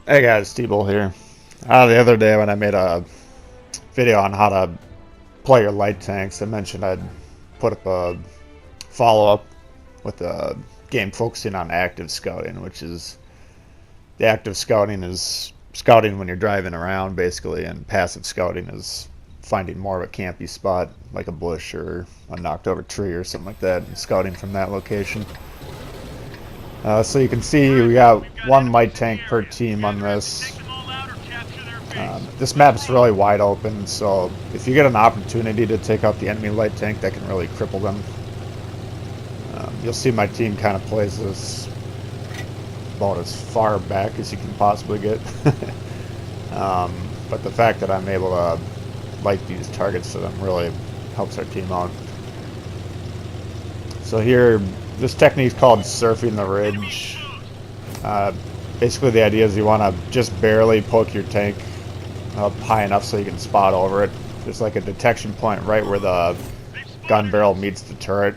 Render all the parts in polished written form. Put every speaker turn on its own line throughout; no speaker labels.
Hey guys, Steve here. The other day when I made a video on how to play your light tanks, I mentioned I'd put up a follow-up with a game focusing on active scouting, which is the active scouting is scouting when you're driving around basically, and passive scouting is finding more of a campy spot like a bush or a knocked over tree or something like that and scouting from that location. So you can see we got one light tank per team on this. This map's really wide open, so if you get an opportunity to take out the enemy light tank, that can really cripple them. You'll see my team kind of plays this about as far back as you can possibly get. But the fact that I'm able to light these targets to them really helps our team out. So here, this technique is called surfing the ridge. Basically the idea is you want to just barely poke your tank up high enough so you can spot over it. There's like a detection point right where the gun barrel meets the turret.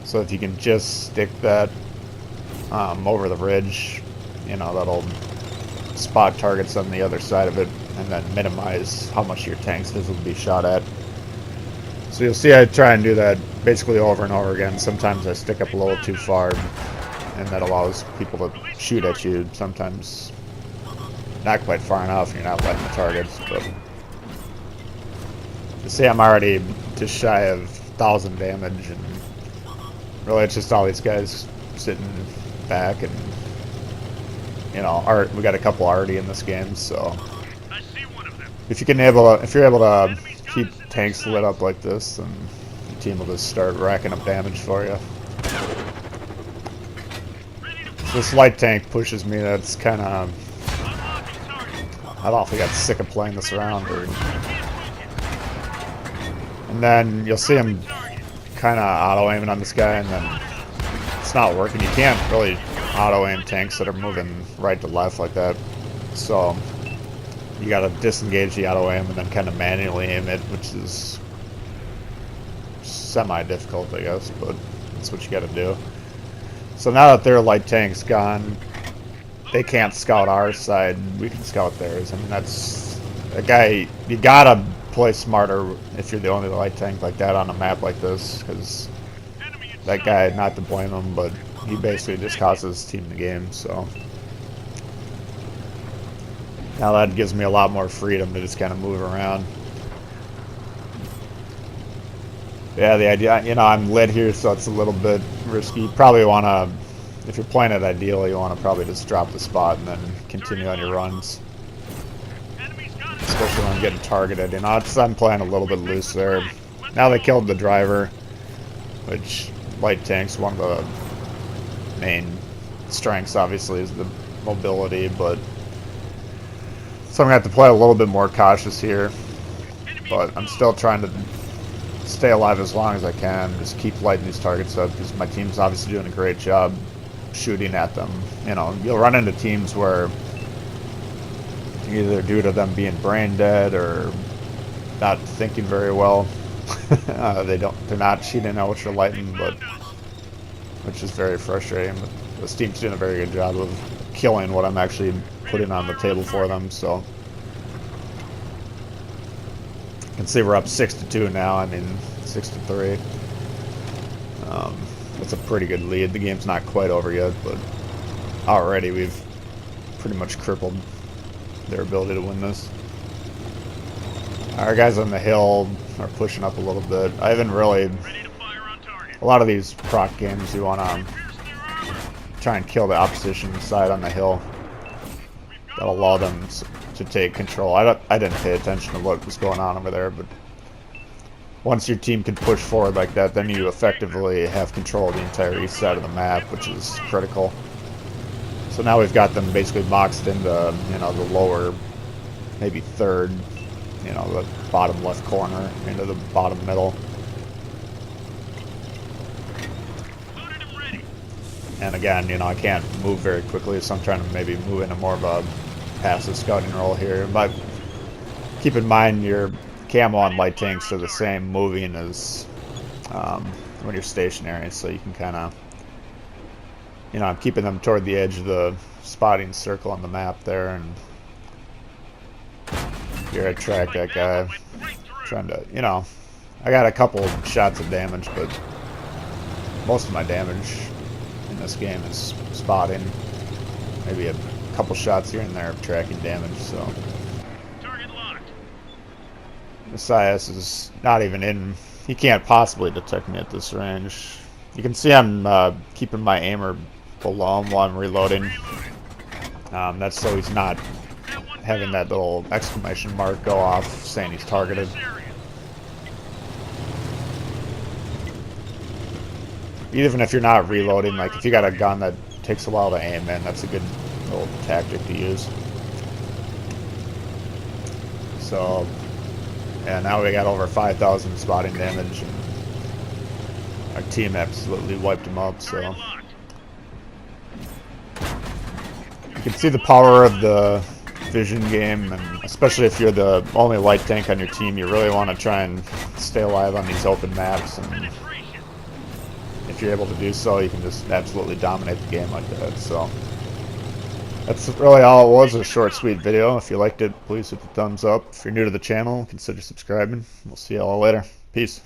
So if you can just stick that over the ridge, you know, that'll spot targets on the other side of it and then minimize how much your tank's visibly shot at. So you'll see I try and do that basically over and over again. Sometimes I stick up a little too far, and that allows people to shoot at you. Sometimes not quite far enough, you're not lighting the targets. But you see I'm already just shy of 1,000 damage, and really it's just all these guys sitting back, and you know, we got a couple already in this game, so if you're able to keep tanks lit up like this, then your team will just start racking up damage for you. So this light tank pushes me. That's kind of, I don't think I got sick of playing this around. And then you'll see him kind of auto aiming on this guy, and then it's not working. You can't really auto aim tanks that are moving right to left like that. So you got to disengage the auto aim and then kind of manually aim it, which is semi-difficult, I guess, but that's what you got to do. So now that their light tank's gone, they can't scout our side. We can scout theirs. I mean, that's a guy. You gotta play smarter if you're the only light tank like that on a map like this, because that guy, not to blame him, but he basically just cost his team the game. So now that gives me a lot more freedom to just kind of move around. Yeah, the idea, you know, I'm lit here, so it's a little bit risky. You probably want to, if you're playing it ideally, you want to probably just drop the spot and then continue on your runs. Especially when I'm getting targeted. You know, I'm playing a little bit loose there. Now they killed the driver, which light tank's one of the main strengths, obviously, is the mobility, but so I'm going to have to play a little bit more cautious here, but I'm still trying to stay alive as long as I can, just keep lighting these targets up, because my team's obviously doing a great job shooting at them. You know, you'll run into teams where either due to them being brain dead or not thinking very well, they're not shooting at what you're lighting, but which is very frustrating. But this team's doing a very good job of killing what I'm actually putting on the table for them. So you can see we're up 6-2 now. I mean 6-3. That's a pretty good lead. The game's not quite over yet, but already we've pretty much crippled their ability to win this. Our guys on the hill are pushing up a little bit. I haven't really, a lot of these proc games you want to try and kill the opposition side on the hill. That'll allow them to take control. I didn't pay attention to what was going on over there, but once your team can push forward like that, then you effectively have control of the entire east side of the map, which is critical. So now we've got them basically boxed into, you know, the lower, maybe third, you know, the bottom left corner into the bottom middle. And again, you know, I can't move very quickly, so I'm trying to maybe move into more of a passive scouting role here. But keep in mind your camo on light tanks are the same moving as when you're stationary, so you can kind of, you know, I'm keeping them toward the edge of the spotting circle on the map there, and here I track that guy. Trying to, you know, I got a couple shots of damage, but most of my damage in this game is spotting. Maybe a couple shots here and there of tracking damage, so. Messias is not even in. He can't possibly detect me at this range. You can see I'm keeping my aimer below him while I'm reloading. That's so he's not having that little exclamation mark go off saying he's targeted. Even if you're not reloading, like if you got a gun that takes a while to aim in, that's a good little tactic to use. So, yeah, now we got over 5,000 spotting damage, and our team absolutely wiped him up, so. You can see the power of the vision game, and especially if you're the only light tank on your team, you really want to try and stay alive on these open maps, and if you're able to do so, you can just absolutely dominate the game like that. So that's really all it was, a short, sweet video. If you liked it, please hit the thumbs up. If you're new to the channel, consider subscribing. We'll see you all later. Peace.